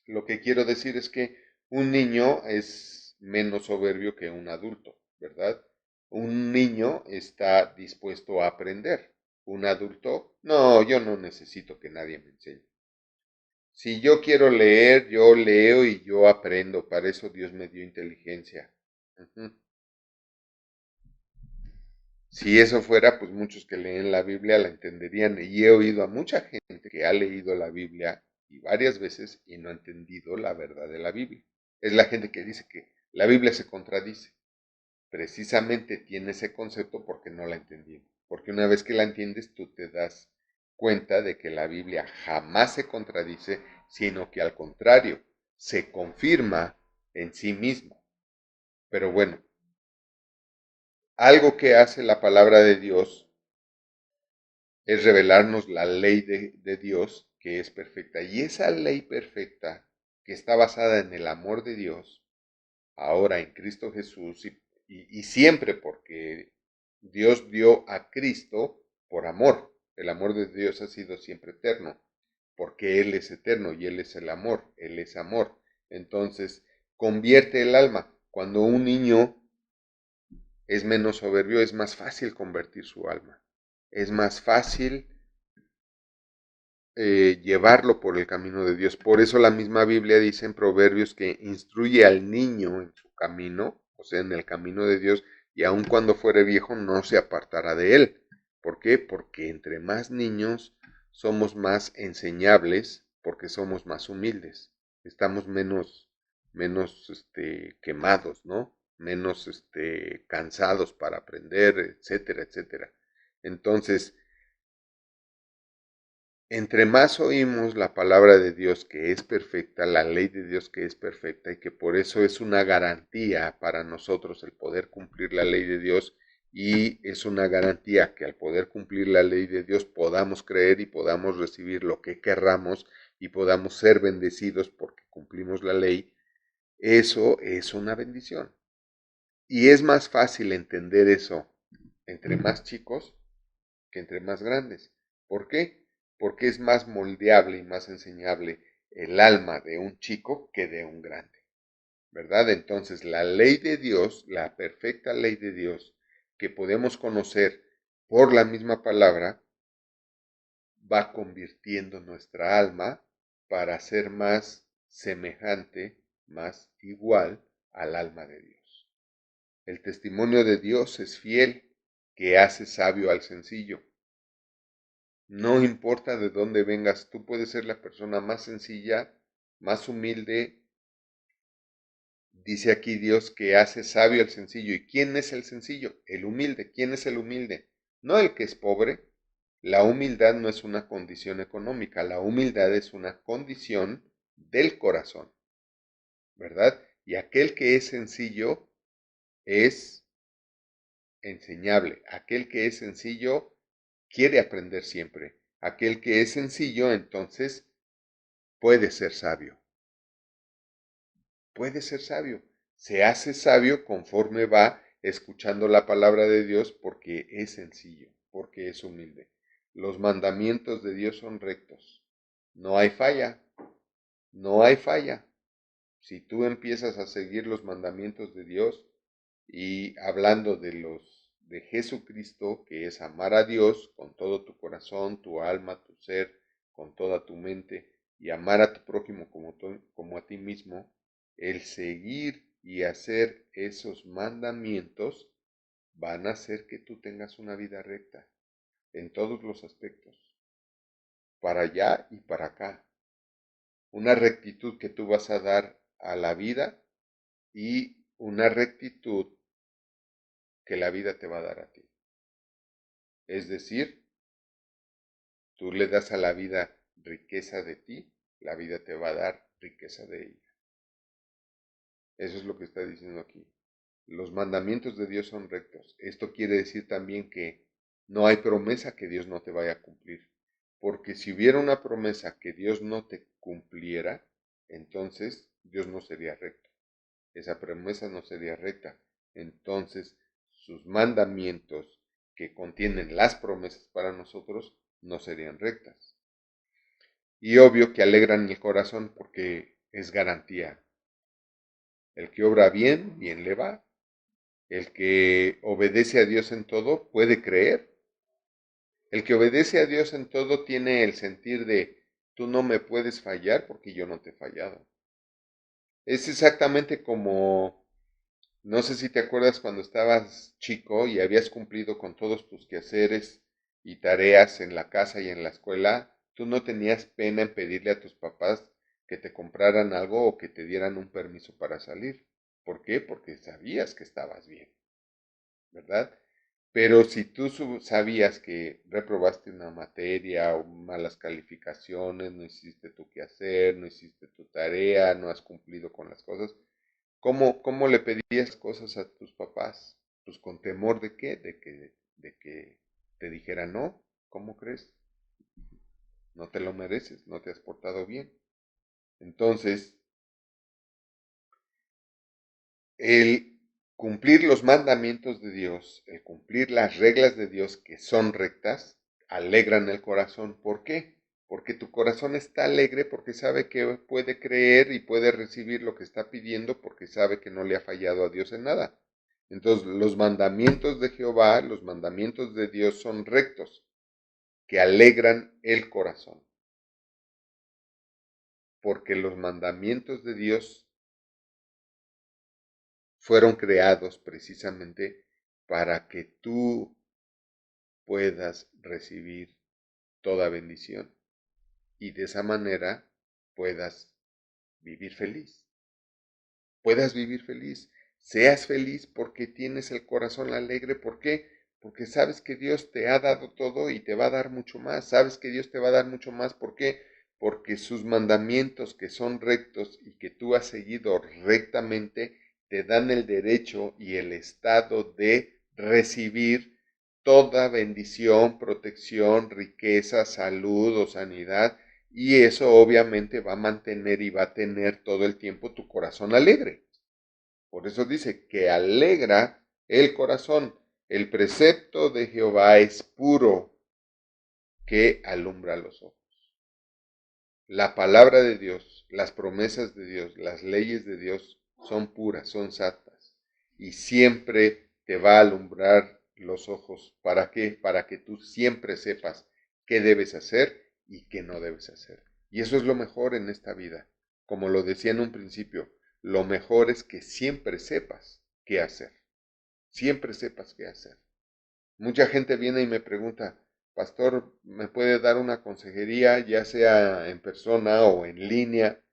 Lo que quiero decir es que un niño es menos soberbio que un adulto, ¿verdad? Un niño está dispuesto a aprender. Un adulto, no, yo no necesito que nadie me enseñe. Si yo quiero leer, yo leo y yo aprendo. Para eso Dios me dio inteligencia. Ujú. Si eso fuera, pues muchos que leen la Biblia la entenderían. Y he oído a mucha gente que ha leído la Biblia y varias veces y no ha entendido la verdad de la Biblia. Es la gente que dice que la Biblia se contradice. Precisamente tiene ese concepto porque no la entendí. Porque una vez que la entiendes, tú te das cuenta de que la Biblia jamás se contradice, sino que al contrario, se confirma en sí misma. Pero bueno, algo que hace la palabra de Dios es revelarnos la ley de Dios que es perfecta. Y esa ley perfecta, que está basada en el amor de Dios, ahora en Cristo Jesús, y siempre porque Dios dio a Cristo por amor. El amor de Dios ha sido siempre eterno, porque Él es eterno y Él es el amor, Él es amor. Entonces, convierte el alma. Cuando un niño es menos soberbio, es más fácil convertir su alma. Es más fácil llevarlo por el camino de Dios. Por eso la misma Biblia dice en Proverbios que instruye al niño en su camino, o sea, en el camino de Dios, y aun cuando fuere viejo no se apartará de él. ¿Por qué? Porque entre más niños somos más enseñables, porque somos más humildes, estamos menos quemados, ¿no? Menos cansados para aprender, etcétera, etcétera. Entonces, entre más oímos la palabra de Dios que es perfecta, la ley de Dios que es perfecta y que por eso es una garantía para nosotros el poder cumplir la ley de Dios, y es una garantía que al poder cumplir la ley de Dios podamos creer y podamos recibir lo que querramos y podamos ser bendecidos porque cumplimos la ley. Eso es una bendición. Y es más fácil entender eso entre más chicos que entre más grandes. ¿Por qué? Porque es más moldeable y más enseñable el alma de un chico que de un grande, ¿verdad? Entonces la ley de Dios, la perfecta ley de Dios, que podemos conocer por la misma palabra, va convirtiendo nuestra alma para ser más semejante, más igual al alma de Dios. El testimonio de Dios es fiel, que hace sabio al sencillo. No importa de dónde vengas, tú puedes ser la persona más sencilla, más humilde. Dice aquí Dios que hace sabio al sencillo. ¿Y quién es el sencillo? El humilde. ¿Quién es el humilde? No el que es pobre. La humildad no es una condición económica, la humildad es una condición del corazón, ¿verdad? Y aquel que es sencillo es enseñable. Aquel que es sencillo quiere aprender siempre. Aquel que es sencillo entonces puede ser sabio. Puede ser sabio. Se hace sabio conforme va escuchando la palabra de Dios porque es sencillo, porque es humilde. Los mandamientos de Dios son rectos. No hay falla, no hay falla. Si tú empiezas a seguir los mandamientos de Dios y hablando de los de Jesucristo, que es amar a Dios con todo tu corazón, tu alma, tu ser, con toda tu mente, y amar a tu prójimo como a ti mismo, el seguir y hacer esos mandamientos van a hacer que tú tengas una vida recta en todos los aspectos, para allá y para acá. Una rectitud que tú vas a dar a la vida y una rectitud que la vida te va a dar a ti. Es decir, tú le das a la vida riqueza de ti, la vida te va a dar riqueza de ella. Eso es lo que está diciendo aquí. Los mandamientos de Dios son rectos. Esto quiere decir también que no hay promesa que Dios no te vaya a cumplir. Porque si hubiera una promesa que Dios no te cumpliera, entonces Dios no sería recto. Esa promesa no sería recta. Entonces sus mandamientos que contienen las promesas para nosotros no serían rectas. Y obvio que alegran el corazón porque es garantía. El que obra bien, bien le va. El que obedece a Dios en todo puede creer. El que obedece a Dios en todo tiene el sentir de tú no me puedes fallar porque yo no te he fallado. Es exactamente como, no sé si te acuerdas cuando estabas chico y habías cumplido con todos tus quehaceres y tareas en la casa y en la escuela, tú no tenías pena en pedirle a tus papás que te compraran algo o que te dieran un permiso para salir. ¿Por qué? Porque sabías que estabas bien, ¿verdad? Pero si tú sabías que reprobaste una materia o malas calificaciones, no hiciste tu quehacer, no hiciste tu tarea, no has cumplido con las cosas, ¿cómo le pedías cosas a tus papás? Pues con temor de qué, de que te dijera no, ¿cómo crees? no te lo mereces, no te has portado bien. Entonces, el cumplir los mandamientos de Dios, el cumplir las reglas de Dios que son rectas, alegran el corazón. ¿Por qué? Porque tu corazón está alegre porque sabe que puede creer y puede recibir lo que está pidiendo porque sabe que no le ha fallado a Dios en nada. Entonces, los mandamientos de Jehová, los mandamientos de Dios son rectos, que alegran el corazón. Porque los mandamientos de Dios fueron creados precisamente para que tú puedas recibir toda bendición y de esa manera puedas vivir feliz. Puedas vivir feliz, seas feliz porque tienes el corazón alegre. ¿Por qué? Porque sabes que Dios te ha dado todo y te va a dar mucho más. Sabes que Dios te va a dar mucho más. ¿Por qué? Porque sus mandamientos que son rectos y que tú has seguido rectamente te dan el derecho y el estado de recibir toda bendición, protección, riqueza, salud o sanidad, y eso obviamente va a mantener y va a tener todo el tiempo tu corazón alegre. Por eso dice que alegra el corazón. El precepto de Jehová es puro, que alumbra los ojos. La palabra de Dios, las promesas de Dios, las leyes de Dios son puras, son santas. Y siempre te va a alumbrar los ojos. ¿Para qué? Para que tú siempre sepas qué debes hacer y qué no debes hacer. Y eso es lo mejor en esta vida. Como lo decía en un principio, lo mejor es que siempre sepas qué hacer. Siempre sepas qué hacer. Mucha gente viene y me pregunta, pastor, ¿me puede dar una consejería, ya sea en persona o en línea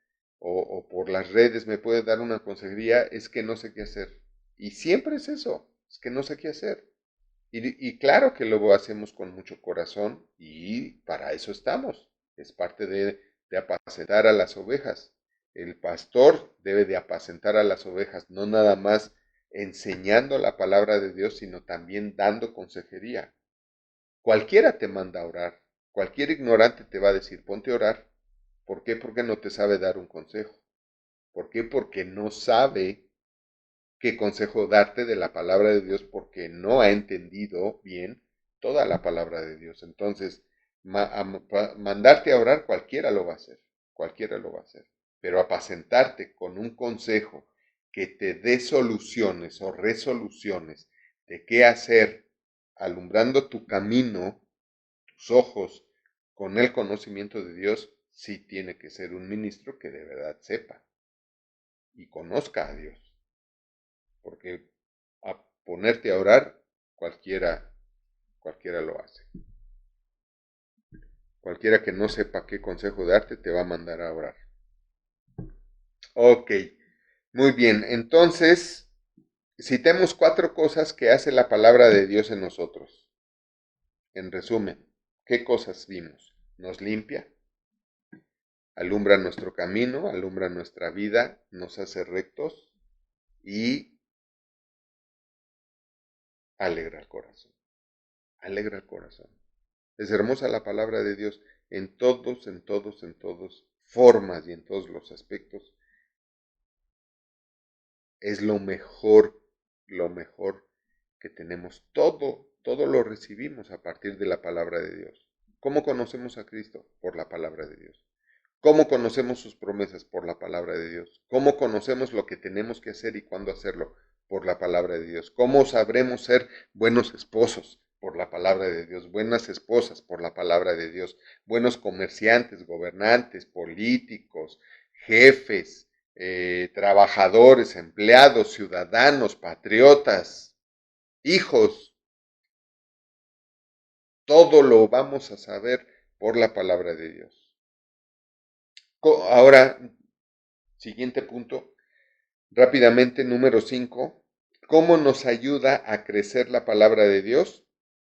o por las redes? ¿Me puede dar una consejería? Es que no sé qué hacer. Y siempre es eso, es que no sé qué hacer. Y claro que lo hacemos con mucho corazón y para eso estamos. Es parte de apacentar a las ovejas. El pastor debe de apacentar a las ovejas, no nada más enseñando la palabra de Dios, sino también dando consejería. Cualquiera te manda a orar. Cualquier ignorante te va a decir, ponte a orar. ¿Por qué? Porque no te sabe dar un consejo. ¿Por qué? Porque no sabe qué consejo darte de la palabra de Dios porque no ha entendido bien toda la palabra de Dios. Entonces, mandarte a orar cualquiera lo va a hacer, cualquiera lo va a hacer. Pero apacentarte con un consejo que te dé soluciones o resoluciones de qué hacer, alumbrando tu camino, tus ojos, con el conocimiento de Dios, sí tiene que ser un ministro que de verdad sepa y conozca a Dios. Porque a ponerte a orar, cualquiera lo hace. Cualquiera que no sepa qué consejo darte, te va a mandar a orar. Ok, muy bien. Entonces, citemos 4 cosas que hace la palabra de Dios en nosotros. En resumen, ¿qué cosas vimos? Nos limpia, alumbra nuestro camino, alumbra nuestra vida, nos hace rectos y alegra el corazón. Alegra el corazón. Es hermosa la palabra de Dios en todos formas y en todos los aspectos. Es lo mejor que tenemos. Todo lo recibimos a partir de la palabra de Dios. ¿Cómo conocemos a Cristo? Por la palabra de Dios. ¿Cómo conocemos sus promesas? Por la palabra de Dios. ¿Cómo conocemos lo que tenemos que hacer y cuándo hacerlo? Por la palabra de Dios. ¿Cómo sabremos ser buenos esposos? Por la palabra de Dios. Buenas esposas, por la palabra de Dios. Buenos comerciantes, gobernantes, políticos, jefes, trabajadores, empleados, ciudadanos, patriotas, hijos. Todo lo vamos a saber por la palabra de Dios. Ahora, siguiente punto, rápidamente, número 5. ¿Cómo nos ayuda a crecer la palabra de Dios?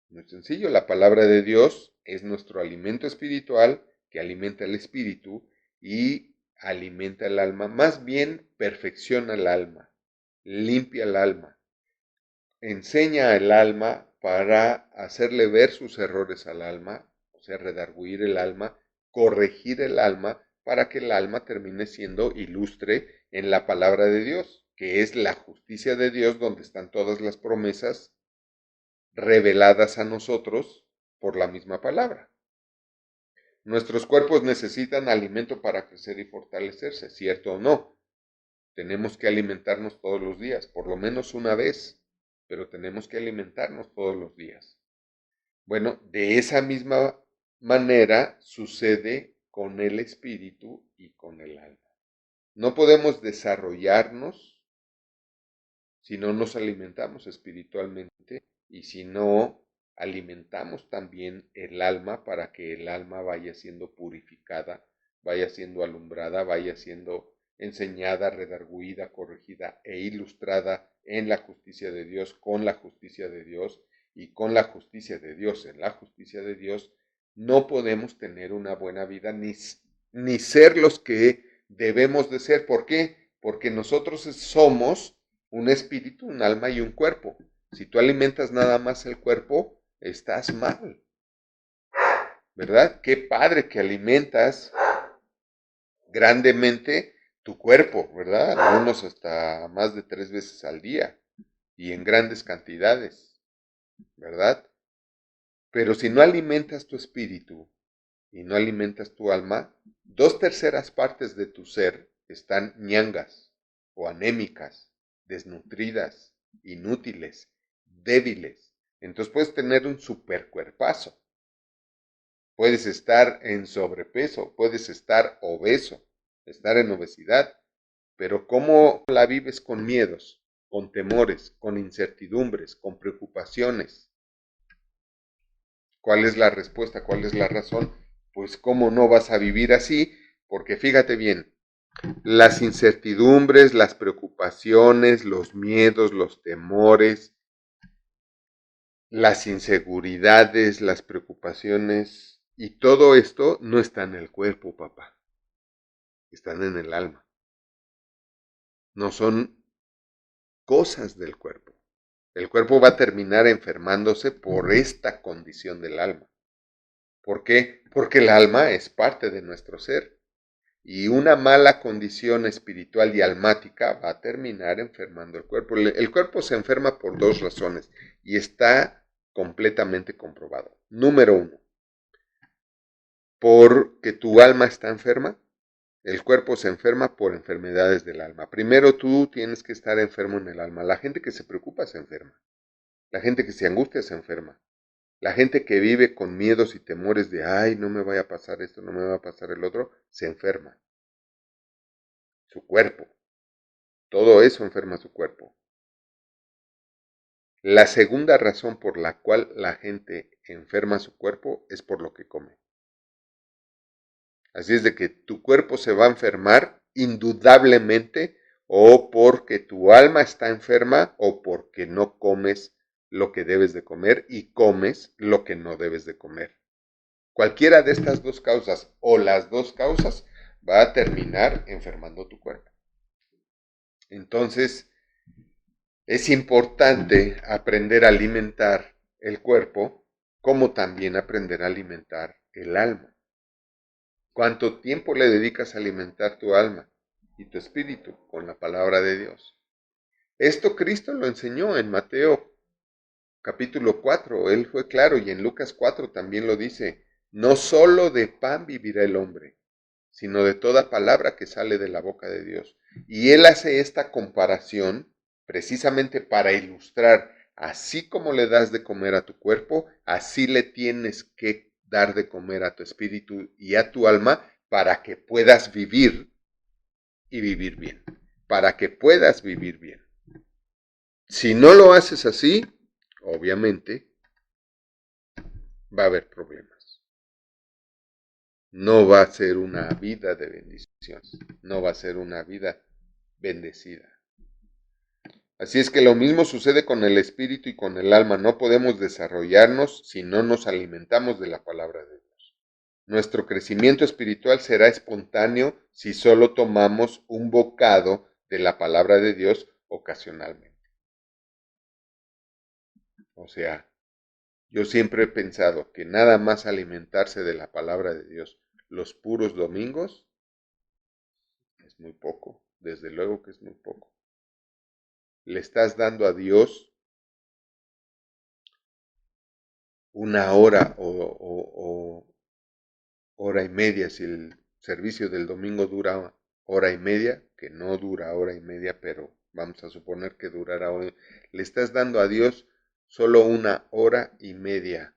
Muy sencillo, la palabra de Dios es nuestro alimento espiritual que alimenta el espíritu y alimenta el alma. Más bien, perfecciona el alma, limpia el alma, enseña al alma para hacerle ver sus errores al alma, o sea, redarguir el alma corregir el alma para que el alma termine siendo ilustre en la palabra de Dios, que es la justicia de Dios, donde están todas las promesas reveladas a nosotros por la misma palabra. Nuestros cuerpos necesitan alimento para crecer y fortalecerse, ¿cierto o no? Tenemos que alimentarnos todos los días, por lo menos una vez, pero tenemos que alimentarnos todos los días. Bueno, de esa misma manera sucede con el espíritu y con el alma. No podemos desarrollarnos si no nos alimentamos espiritualmente y si no alimentamos también el alma para que el alma vaya siendo purificada, vaya siendo alumbrada, vaya siendo enseñada, redarguida, corregida e ilustrada en la justicia de Dios, con la justicia de Dios y con la justicia de Dios. En la justicia de Dios no podemos tener una buena vida ni ser los que debemos de ser. ¿Por qué? Porque nosotros somos un espíritu, un alma y un cuerpo. Si tú alimentas nada más el cuerpo, estás mal, ¿verdad? Qué padre que alimentas grandemente tu cuerpo, ¿verdad? Algunos hasta más de 3 veces al día y en grandes cantidades, ¿verdad? Pero si no alimentas tu espíritu y no alimentas tu alma, 2/3 partes de tu ser están ñangas o anémicas, desnutridas, inútiles, débiles. Entonces puedes tener un supercuerpazo. Puedes estar en sobrepeso, puedes estar obeso, estar en obesidad, pero ¿cómo la vives con miedos, con temores, con incertidumbres, con preocupaciones? ¿Cuál es la respuesta? ¿Cuál es la razón? Pues cómo no vas a vivir así, porque fíjate bien, las incertidumbres, las preocupaciones, los miedos, los temores, las inseguridades, las preocupaciones y todo esto no está en el cuerpo, papá, están en el alma. No son cosas del cuerpo. El cuerpo va a terminar enfermándose por esta condición del alma. ¿Por qué? Porque el alma es parte de nuestro ser. Y una mala condición espiritual y almática va a terminar enfermando el cuerpo. El cuerpo se enferma por 2 razones y está completamente comprobado. Número 1, porque tu alma está enferma. El cuerpo se enferma por enfermedades del alma. Primero tú tienes que estar enfermo en el alma. La gente que se preocupa se enferma. La gente que se angustia se enferma. La gente que vive con miedos y temores de, ay, no me vaya a pasar esto, no me va a pasar el otro, se enferma. Su cuerpo. Todo eso enferma su cuerpo. La segunda razón por la cual la gente enferma su cuerpo es por lo que come. Así es de que tu cuerpo se va a enfermar indudablemente o porque tu alma está enferma o porque no comes lo que debes de comer y comes lo que no debes de comer. Cualquiera de estas 2 causas o las 2 causas va a terminar enfermando tu cuerpo. Entonces, es importante aprender a alimentar el cuerpo, como también aprender a alimentar el alma. ¿Cuánto tiempo le dedicas a alimentar tu alma y tu espíritu con la palabra de Dios? Esto Cristo lo enseñó en Mateo capítulo 4, Él fue claro, y en Lucas 4 también lo dice, no solo de pan vivirá el hombre, sino de toda palabra que sale de la boca de Dios. Y Él hace esta comparación precisamente para ilustrar, así como le das de comer a tu cuerpo, así le tienes que dar de comer a tu espíritu y a tu alma para que puedas vivir y vivir bien, para que puedas vivir bien. Si no lo haces así, obviamente va a haber problemas. No va a ser una vida de bendición, no va a ser una vida bendecida. Así es que lo mismo sucede con el espíritu y con el alma. No podemos desarrollarnos si no nos alimentamos de la palabra de Dios. Nuestro crecimiento espiritual será espontáneo si solo tomamos un bocado de la palabra de Dios ocasionalmente. O sea, yo siempre he pensado que nada más alimentarse de la palabra de Dios los puros domingos, es muy poco, desde luego que es muy poco. Le estás dando a Dios una hora o hora y media, si el servicio del domingo dura hora y media, que no dura hora y media, pero vamos a suponer que durará hoy, le estás dando a Dios solo una hora y media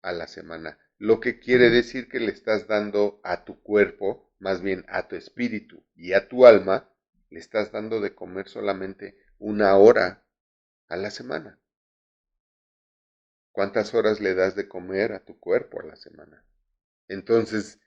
a la semana, lo que quiere decir que le estás dando a tu cuerpo, más bien a tu espíritu y a tu alma, le estás dando de comer solamente una hora a la semana. ¿Cuántas horas le das de comer a tu cuerpo a la semana? Entonces,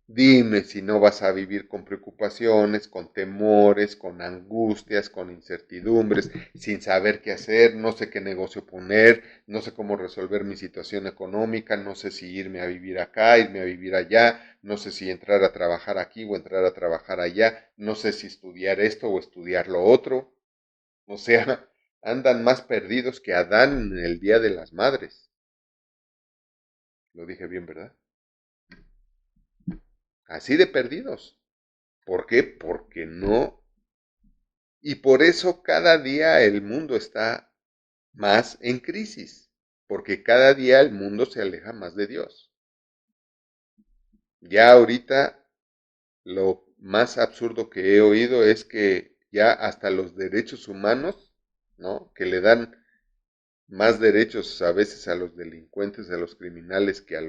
dime si no vas a vivir con preocupaciones, con temores, con angustias, con incertidumbres, sin saber qué hacer, no sé qué negocio poner, no sé cómo resolver mi situación económica, no sé si irme a vivir acá, irme a vivir allá, no sé si entrar a trabajar aquí o entrar a trabajar allá, no sé si estudiar esto o estudiar lo otro. O sea, andan más perdidos que Adán en el Día de las Madres. Lo dije bien, ¿verdad? Así de perdidos. ¿Por qué? Porque no. Y por eso cada día el mundo está más en crisis. Porque cada día el mundo se aleja más de Dios. Ya ahorita lo más absurdo que he oído es que ya hasta los derechos humanos, ¿no? Que le dan más derechos a veces a los delincuentes, a los criminales que a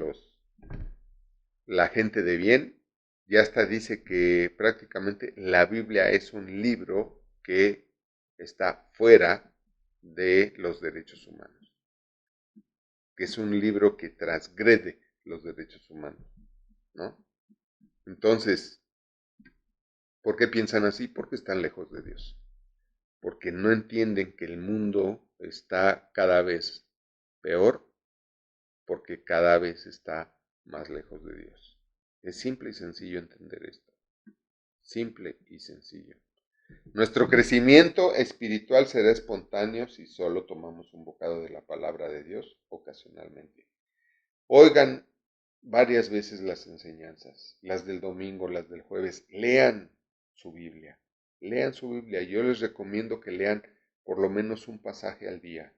la gente de bien, ya hasta dice que prácticamente la Biblia es un libro que está fuera de los derechos humanos, que es un libro que transgrede los derechos humanos, ¿no? Entonces, ¿por qué piensan así? Porque están lejos de Dios, porque no entienden que el mundo está cada vez peor, porque cada vez está más lejos de Dios. Es simple y sencillo entender esto. Simple y sencillo. Nuestro crecimiento espiritual será espontáneo si solo tomamos un bocado de la palabra de Dios ocasionalmente. Oigan varias veces las enseñanzas, las del domingo, las del jueves. Lean su Biblia. Lean su Biblia. Yo les recomiendo que lean por lo menos un pasaje al día.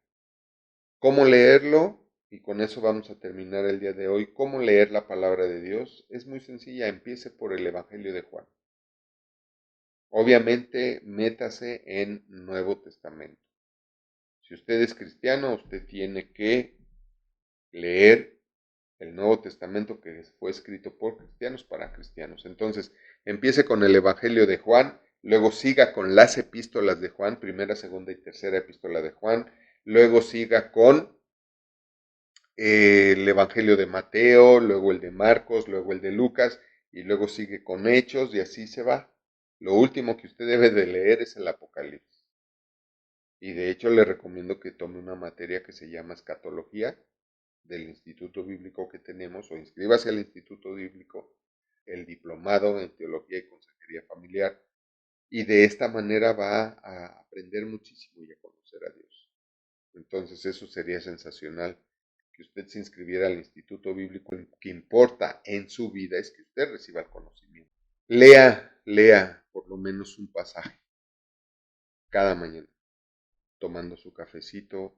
¿Cómo leerlo? Y con eso vamos a terminar el día de hoy. ¿Cómo leer la palabra de Dios? Es muy sencilla. Empiece por el Evangelio de Juan. Obviamente, métase en Nuevo Testamento. Si usted es cristiano, usted tiene que leer el Nuevo Testamento que fue escrito por cristianos para cristianos. Entonces, empiece con el Evangelio de Juan, luego siga con las epístolas de Juan, primera, segunda y tercera epístola de Juan, luego siga con el Evangelio de Mateo, luego el de Marcos, luego el de Lucas, y luego sigue con Hechos, y así se va. Lo último que usted debe de leer es el Apocalipsis. Y de hecho le recomiendo que tome una materia que se llama escatología del instituto bíblico que tenemos, o inscríbase al instituto bíblico, el diplomado en teología y consejería familiar, y de esta manera va a aprender muchísimo y a conocer a Dios. Entonces eso sería sensacional, que usted se inscribiera al instituto bíblico. Lo que importa en su vida es que usted reciba el conocimiento. Lea por lo menos un pasaje cada mañana, tomando su cafecito,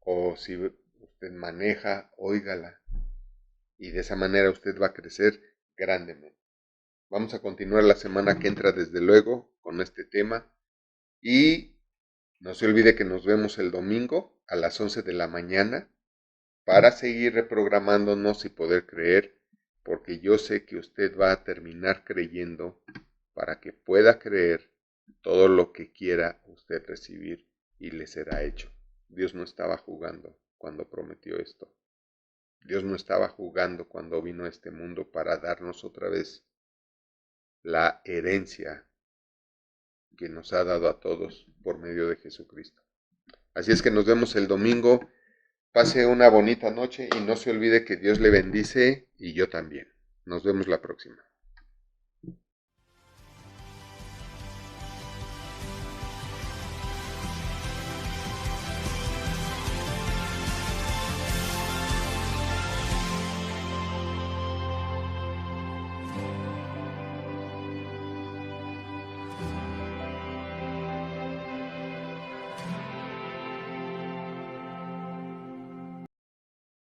o si usted maneja, óigala, y de esa manera usted va a crecer grandemente. Vamos a continuar la semana que entra, desde luego, con este tema, y no se olvide que nos vemos el domingo a las 11 de la mañana para seguir reprogramándonos y poder creer, porque yo sé que usted va a terminar creyendo para que pueda creer todo lo que quiera usted recibir y le será hecho. Dios no estaba jugando cuando prometió esto. Dios no estaba jugando cuando vino a este mundo para darnos otra vez la herencia que nos ha dado a todos por medio de Jesucristo. Así es que nos vemos el domingo. Pase una bonita noche y no se olvide que Dios le bendice y yo también. Nos vemos la próxima.